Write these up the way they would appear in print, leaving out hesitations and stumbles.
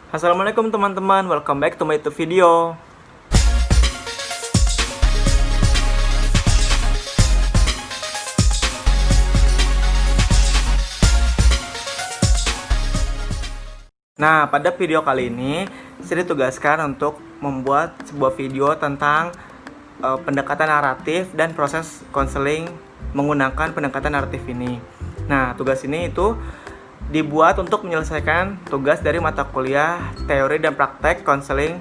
Assalamualaikum teman-teman, welcome back to my YouTube video. Nah, pada video kali ini saya ditugaskan untuk membuat sebuah video tentang pendekatan naratif dan proses konseling menggunakan pendekatan naratif ini. Nah, tugas ini itu dibuat untuk menyelesaikan tugas dari mata kuliah teori dan praktek konseling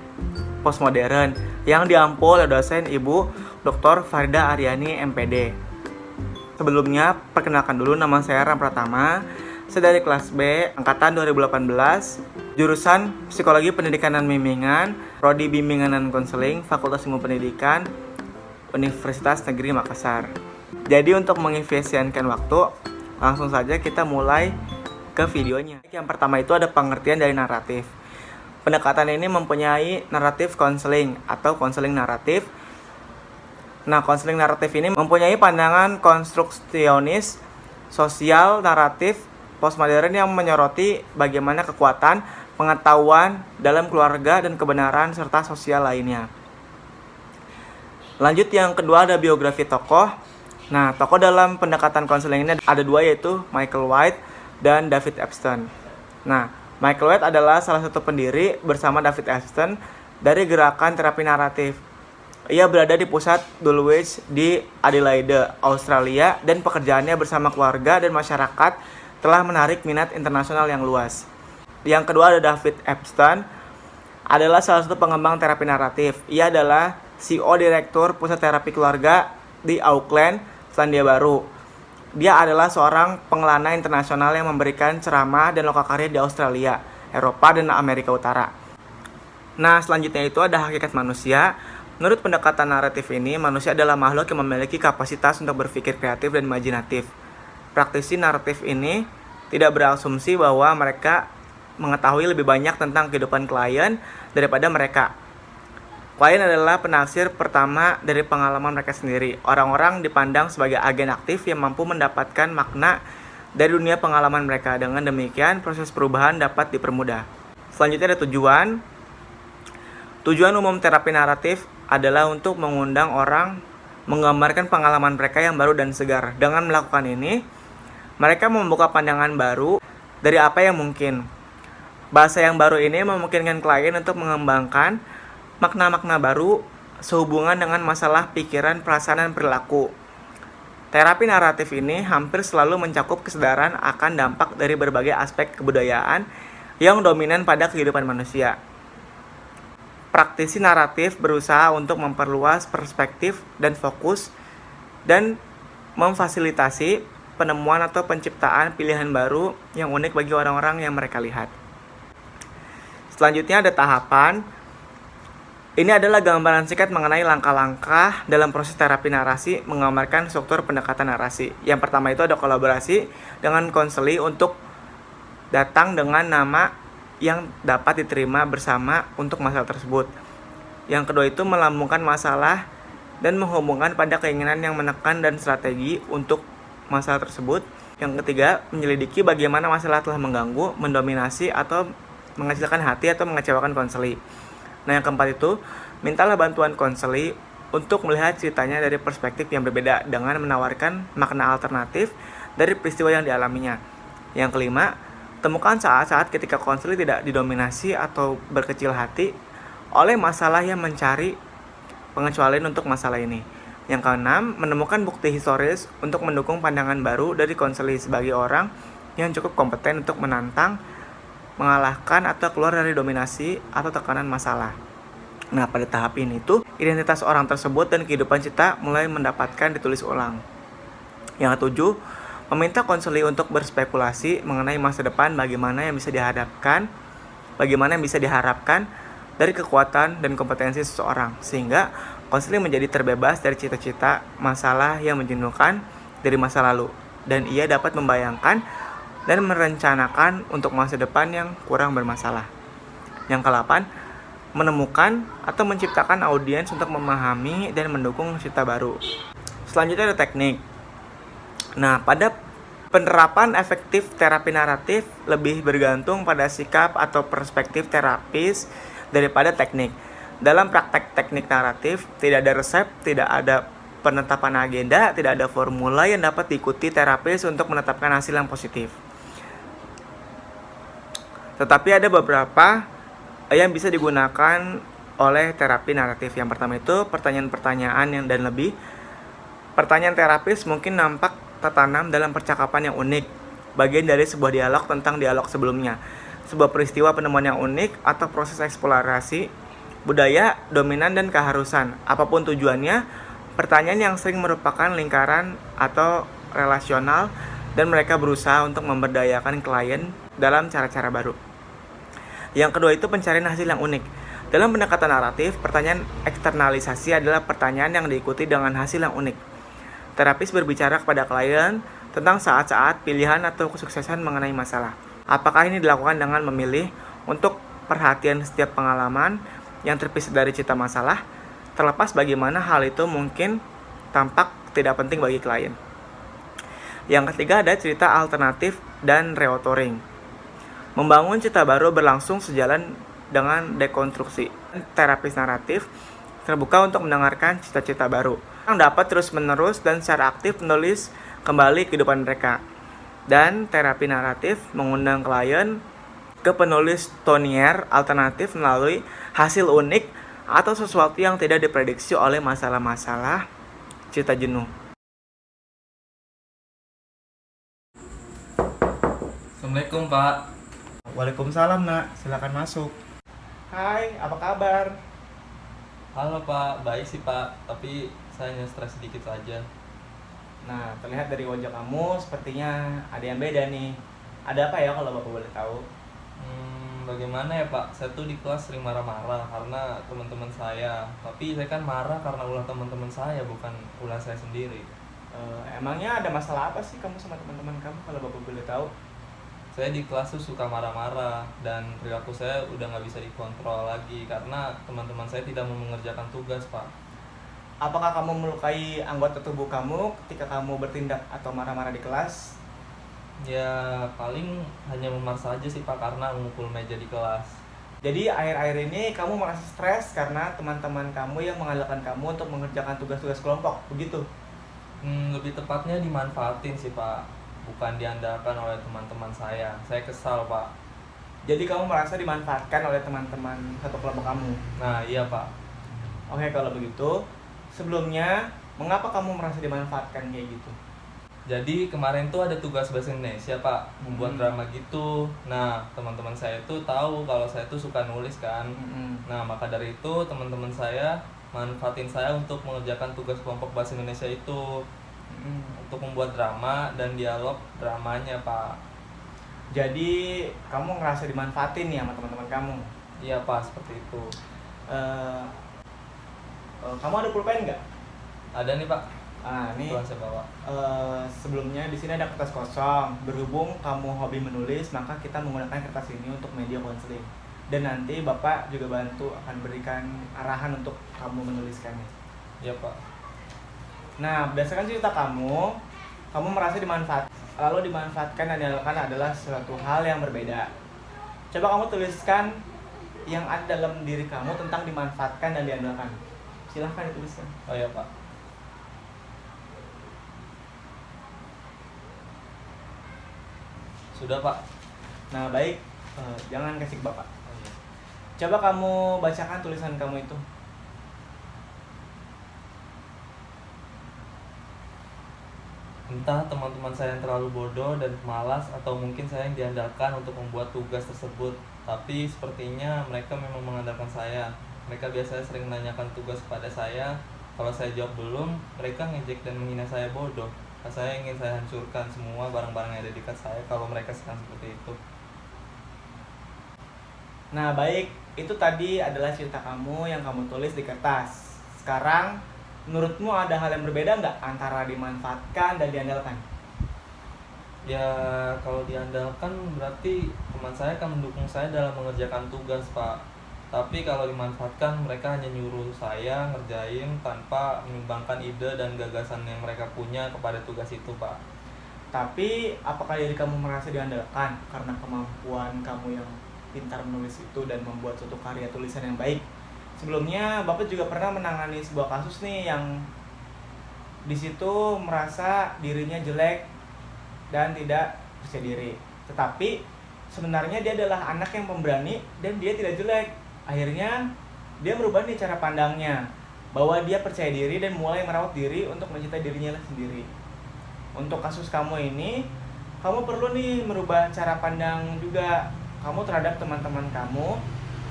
postmodern yang diampu oleh dosen Ibu Dr. Farida Aryani MPD. Sebelumnya, perkenalkan dulu, nama saya Ram Pratama. Saya dari kelas B, angkatan 2018, jurusan Psikologi Pendidikan dan Bimbingan, Prodi Bimbingan dan Konseling, Fakultas Ilmu Pendidikan, Universitas Negeri Makassar. Jadi untuk mengefisienkan waktu, langsung saja kita mulai ke videonya. Yang pertama itu ada pengertian dari naratif. Pendekatan ini mempunyai naratif konseling atau konseling naratif. Nah, konseling naratif ini mempunyai pandangan konstruksionis, sosial, naratif, postmodern yang menyoroti bagaimana kekuatan pengetahuan dalam keluarga dan kebenaran serta sosial lainnya. Lanjut, yang kedua ada biografi tokoh. Nah, tokoh dalam pendekatan konseling ini ada dua, yaitu Michael White dan David Epstein. Nah, Michael White adalah salah satu pendiri bersama David Epstein dari gerakan terapi naratif. Ia berada di pusat Dulwich di Adelaide, Australia, dan pekerjaannya bersama keluarga dan masyarakat telah menarik minat internasional yang luas. Yang kedua ada David Epstein, adalah salah satu pengembang terapi naratif. Ia adalah CEO Direktur Pusat Terapi Keluarga di Auckland, Selandia Baru. Dia adalah seorang pengelana internasional yang memberikan ceramah dan lokakarya di Australia, Eropa, dan Amerika Utara. Nah, selanjutnya itu ada hakikat manusia. Menurut pendekatan naratif ini, manusia adalah makhluk yang memiliki kapasitas untuk berpikir kreatif dan imajinatif. Praktisi naratif ini tidak berasumsi bahwa mereka mengetahui lebih banyak tentang kehidupan klien daripada mereka. Klien adalah penafsir pertama dari pengalaman mereka sendiri. Orang-orang dipandang sebagai agen aktif yang mampu mendapatkan makna dari dunia pengalaman mereka. Dengan demikian, proses perubahan dapat dipermudah. Selanjutnya ada tujuan. Tujuan umum terapi naratif adalah untuk mengundang orang menggambarkan pengalaman mereka yang baru dan segar. Dengan melakukan ini, mereka membuka pandangan baru dari apa yang mungkin. Bahasa yang baru ini memungkinkan klien untuk mengembangkan makna-makna baru sehubungan dengan masalah pikiran, perasaan, dan perilaku. Terapi naratif ini hampir selalu mencakup kesadaran akan dampak dari berbagai aspek kebudayaan yang dominan pada kehidupan manusia. Praktisi naratif berusaha untuk memperluas perspektif dan fokus dan memfasilitasi penemuan atau penciptaan pilihan baru yang unik bagi orang-orang yang mereka lihat. Selanjutnya ada tahapan. Ini adalah gambaran singkat mengenai langkah-langkah dalam proses terapi narasi menggambarkan struktur pendekatan narasi. Yang pertama itu ada kolaborasi dengan konseli untuk datang dengan nama yang dapat diterima bersama untuk masalah tersebut. Yang kedua itu melambungkan masalah dan menghubungkan pada keinginan yang menekan dan strategi untuk masalah tersebut. Yang ketiga, menyelidiki bagaimana masalah telah mengganggu, mendominasi, atau mengecilkan hati atau mengecewakan konseli. Nah, yang keempat itu, mintalah bantuan konseli untuk melihat ceritanya dari perspektif yang berbeda dengan menawarkan makna alternatif dari peristiwa yang dialaminya. Yang kelima, temukan saat-saat ketika konseli tidak didominasi atau berkecil hati oleh masalah yang mencari pengecualian untuk masalah ini. Yang keenam, menemukan bukti historis untuk mendukung pandangan baru dari konseli sebagai orang yang cukup kompeten untuk menantang, mengalahkan, atau keluar dari dominasi atau tekanan masalah. Nah, pada tahap ini tuh, identitas orang tersebut dan kehidupan cita mulai mendapatkan ditulis ulang. Yang ketujuh, meminta konseli untuk berspekulasi mengenai masa depan, bagaimana yang bisa diharapkan dari kekuatan dan kompetensi seseorang, sehingga konseli menjadi terbebas dari cita-cita masalah yang menjenuhkan dari masa lalu, dan ia dapat membayangkan dan merencanakan untuk masa depan yang kurang bermasalah. Yang ke-8, menemukan atau menciptakan audiens untuk memahami dan mendukung cerita baru. Selanjutnya ada teknik. Nah, pada Penerapan efektif terapi naratif lebih bergantung pada sikap atau perspektif terapis daripada teknik. Dalam praktek teknik naratif, tidak ada resep, tidak ada penetapan agenda, tidak ada formula yang dapat diikuti terapis untuk menetapkan hasil yang positif. Tetapi ada beberapa yang bisa digunakan oleh terapi naratif. Yang pertama itu pertanyaan-pertanyaan dan lebih. Pertanyaan terapis mungkin nampak tertanam dalam percakapan yang unik, bagian dari sebuah dialog tentang dialog sebelumnya, sebuah peristiwa penemuan yang unik, atau proses eksplorasi budaya, dominan, dan keharusan. Apapun tujuannya, pertanyaan yang sering merupakan lingkaran atau relasional, dan mereka berusaha untuk memberdayakan klien dalam cara-cara baru. Yang kedua itu pencarian hasil yang unik. Dalam pendekatan naratif, pertanyaan eksternalisasi adalah pertanyaan yang diikuti dengan hasil yang unik. Terapis berbicara kepada klien tentang saat-saat pilihan atau kesuksesan mengenai masalah. Apakah ini dilakukan dengan memilih untuk perhatian setiap pengalaman yang terpisah dari cita masalah, terlepas bagaimana hal itu mungkin tampak tidak penting bagi klien. Yang ketiga ada cerita alternatif dan reauthoring. Membangun cerita baru berlangsung sejalan dengan dekonstruksi. Terapis naratif terbuka untuk mendengarkan cita-cita baru yang dapat terus-menerus dan secara aktif menulis kembali kehidupan mereka. Dan terapi naratif mengundang klien ke penulis tonier alternatif melalui hasil unik atau sesuatu yang tidak diprediksi oleh masalah-masalah cita jenuh. Assalamualaikum Pak. Waalaikumsalam nak, silakan masuk. Hai, apa kabar? Halo Pak, baik sih Pak, tapi saya hanya stres sedikit saja. Nah, terlihat dari wajah kamu sepertinya ada yang beda nih. Ada apa ya kalau Bapak boleh tahu? Bagaimana ya Pak, saya tuh di kelas sering marah-marah karena teman-teman saya. Tapi saya kan marah karena ulah teman-teman saya, bukan ulah saya sendiri. Emangnya ada masalah apa sih kamu sama teman-teman kamu kalau Bapak boleh tahu? Saya di kelas tuh suka marah-marah dan perilaku saya udah nggak bisa dikontrol lagi karena teman-teman saya tidak mau mengerjakan tugas Pak. Apakah kamu melukai anggota tubuh kamu ketika kamu bertindak atau marah-marah di kelas? Ya paling hanya memar saja sih Pak karena memukul meja di kelas. Jadi akhir-akhir ini kamu merasa stres karena teman-teman kamu yang mengandalkan kamu untuk mengerjakan tugas-tugas kelompok, begitu? Lebih tepatnya dimanfaatin sih Pak, bukan diandalkan oleh teman-teman saya. Saya kesal Pak. Jadi kamu merasa dimanfaatkan oleh teman-teman satu kelompok kamu? Nah iya Pak. Oke, kalau begitu, sebelumnya mengapa kamu merasa dimanfaatkan kayak gitu? Jadi kemarin tuh ada tugas bahasa Indonesia Pak, membuat drama gitu. Nah teman-teman saya tuh tahu kalau saya tuh suka nulis kan. Nah maka dari itu teman-teman saya manfaatin saya untuk mengerjakan tugas kelompok bahasa Indonesia itu, untuk membuat drama dan dialog dramanya Pak. Jadi kamu ngerasa dimanfaatin nih sama teman-teman kamu? Iya Pak, seperti itu. Kamu ada pulpen nggak? Ada nih Pak. Nih. Tuan saya bawa. Sebelumnya di sini ada kertas kosong. Berhubung kamu hobi menulis, maka kita menggunakan kertas ini untuk media konseling. Dan nanti Bapak juga bantu akan berikan arahan untuk kamu menuliskannya. Iya Pak. Nah, berdasarkan cerita kamu merasa dimanfaatkan. Lalu dimanfaatkan dan diandalkan adalah suatu hal yang berbeda. Coba kamu tuliskan yang ada dalam diri kamu tentang dimanfaatkan dan diandalkan. Silahkan dituliskan. Oh iya Pak. Sudah Pak. Nah baik, jangan kasih ke Bapak. Oh, iya. Coba kamu bacakan tulisan kamu itu. Entah teman-teman saya yang terlalu bodoh dan malas atau mungkin saya yang diandalkan untuk membuat tugas tersebut. Tapi sepertinya mereka memang mengandalkan saya. Mereka biasanya sering menanyakan tugas kepada saya. Kalau saya jawab belum, mereka ngejek dan menghina saya bodoh. Saya ingin saya hancurkan semua barang-barang yang ada di dekat saya kalau mereka sedang seperti itu. Nah baik, itu tadi adalah cerita kamu yang kamu tulis di kertas. Sekarang menurutmu ada hal yang berbeda nggak antara dimanfaatkan dan diandalkan? Ya kalau diandalkan berarti teman saya akan mendukung saya dalam mengerjakan tugas Pak. Tapi kalau dimanfaatkan mereka hanya nyuruh saya ngerjain tanpa menyumbangkan ide dan gagasan yang mereka punya kepada tugas itu Pak. Tapi apakah diri kamu merasa diandalkan karena kemampuan kamu yang pintar menulis itu dan membuat suatu karya tulisan yang baik? Sebelumnya Bapak juga pernah menangani sebuah kasus nih yang di situ merasa dirinya jelek dan tidak percaya diri. Tetapi sebenarnya dia adalah anak yang pemberani dan dia tidak jelek. Akhirnya dia merubah nih cara pandangnya, bahwa dia percaya diri dan mulai merawat diri untuk mencintai dirinya sendiri. Untuk kasus kamu ini, kamu perlu nih merubah cara pandang juga kamu terhadap teman-teman kamu,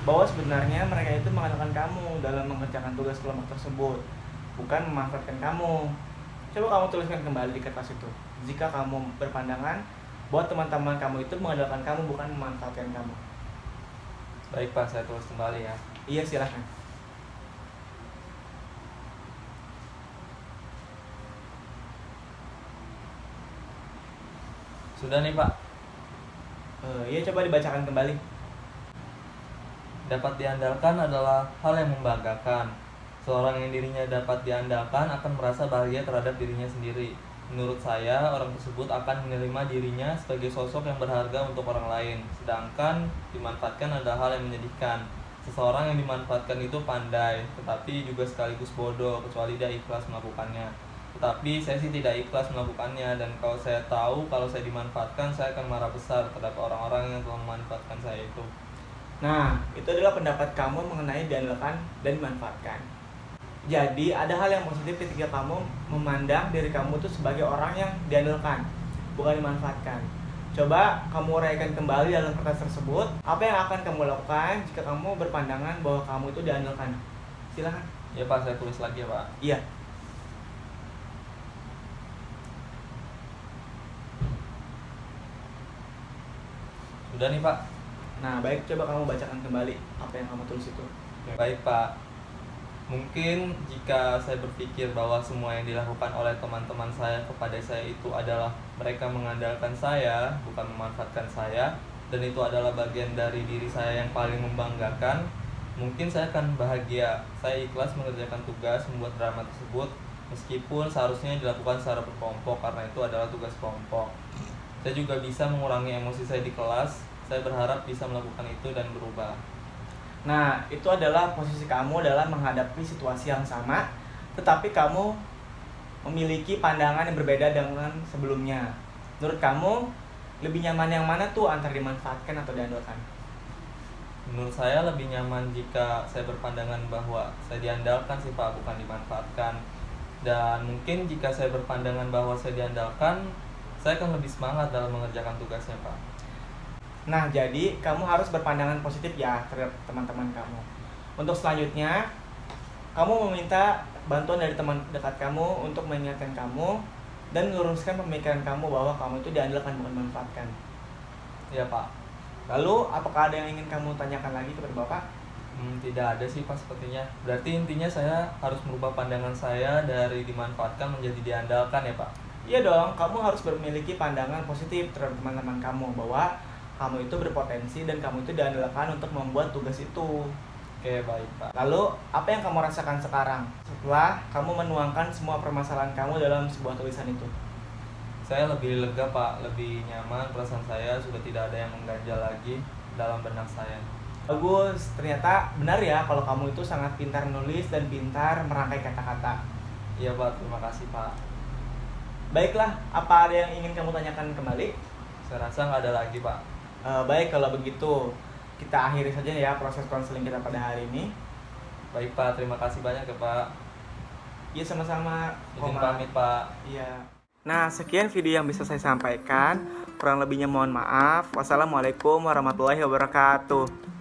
bahwa sebenarnya mereka itu mengandalkan kamu dalam mengerjakan tugas kelompok tersebut, bukan memanfaatkan kamu. Coba kamu tuliskan kembali di kertas itu. Jika kamu berpandangan bahwa teman-teman kamu itu mengandalkan kamu, bukan memanfaatkan kamu. Baik Pak, saya tulis kembali ya. Iya, silahkan. Sudah nih Pak. Iya, coba dibacakan kembali. Dapat diandalkan adalah hal yang membanggakan. Seorang yang dirinya dapat diandalkan akan merasa bahagia terhadap dirinya sendiri. Menurut saya, orang tersebut akan menerima dirinya sebagai sosok yang berharga untuk orang lain. Sedangkan dimanfaatkan adalah hal yang menyedihkan. Seseorang yang dimanfaatkan itu pandai, tetapi juga sekaligus bodoh, kecuali dia ikhlas melakukannya. Tetapi saya sih tidak ikhlas melakukannya, dan kalau saya tahu kalau saya dimanfaatkan, saya akan marah besar terhadap orang-orang yang telah memanfaatkan saya itu. Nah, itu adalah pendapat kamu mengenai diandalkan dan dimanfaatkan. Jadi, ada hal yang positif ketika kamu memandang diri kamu itu sebagai orang yang diandalkan, bukan dimanfaatkan. Coba kamu uraikan kembali dalam kertas tersebut, apa yang akan kamu lakukan jika kamu berpandangan bahwa kamu itu diandalkan. Silakan. Ya Pak, saya tulis lagi ya Pak. Iya. Sudah nih Pak. Nah, baik, coba kamu bacakan kembali apa yang kamu tulis itu. Baik Pak. Mungkin jika saya berpikir bahwa semua yang dilakukan oleh teman-teman saya kepada saya itu adalah mereka mengandalkan saya, bukan memanfaatkan saya, dan itu adalah bagian dari diri saya yang paling membanggakan, mungkin saya akan bahagia. Saya ikhlas mengerjakan tugas membuat drama tersebut, meskipun seharusnya dilakukan secara berkelompok karena itu adalah tugas kelompok. Saya juga bisa mengurangi emosi saya di kelas. Saya berharap bisa melakukan itu dan berubah. Nah, itu adalah posisi kamu dalam menghadapi situasi yang sama, tetapi kamu memiliki pandangan yang berbeda dengan sebelumnya. Menurut kamu, lebih nyaman yang mana tuh, antara dimanfaatkan atau diandalkan? Menurut saya lebih nyaman jika saya berpandangan bahwa saya diandalkan sih Pak, bukan dimanfaatkan. Dan mungkin jika saya berpandangan bahwa saya diandalkan, saya akan lebih semangat dalam mengerjakan tugasnya Pak. Nah, jadi kamu harus berpandangan positif ya terhadap teman-teman kamu. Untuk selanjutnya, kamu meminta bantuan dari teman dekat kamu untuk mengingatkan kamu dan meluruskan pemikiran kamu bahwa kamu itu diandalkan, bukan dimanfaatkan. Iya Pak. Lalu, apakah ada yang ingin kamu tanyakan lagi kepada Bapak? Tidak ada sih Pak sepertinya. Berarti intinya saya harus merubah pandangan saya dari dimanfaatkan menjadi diandalkan ya Pak? Iya dong, kamu harus memiliki pandangan positif terhadap teman-teman kamu, bahwa kamu itu berpotensi dan kamu itu diandalkan untuk membuat tugas itu. Oke, baik Pak. Lalu, apa yang kamu rasakan sekarang setelah kamu menuangkan semua permasalahan kamu dalam sebuah tulisan itu? Saya lebih lega Pak, lebih nyaman, perasaan saya sudah tidak ada yang mengganjal lagi dalam benak saya. Bagus, ternyata benar ya kalau kamu itu sangat pintar menulis dan pintar merangkai kata-kata. Iya Pak, terima kasih Pak. Baiklah, apa ada yang ingin kamu tanyakan kembali? Saya rasa nggak ada lagi Pak. Baik, kalau begitu kita akhiri saja ya proses konseling kita pada hari ini. Baik Pak, terima kasih banyak ya Pak. Iya, sama-sama. Izin pamit Pak. Iya. Nah, sekian video yang bisa saya sampaikan. Kurang lebihnya mohon maaf. Wassalamualaikum warahmatullahi wabarakatuh.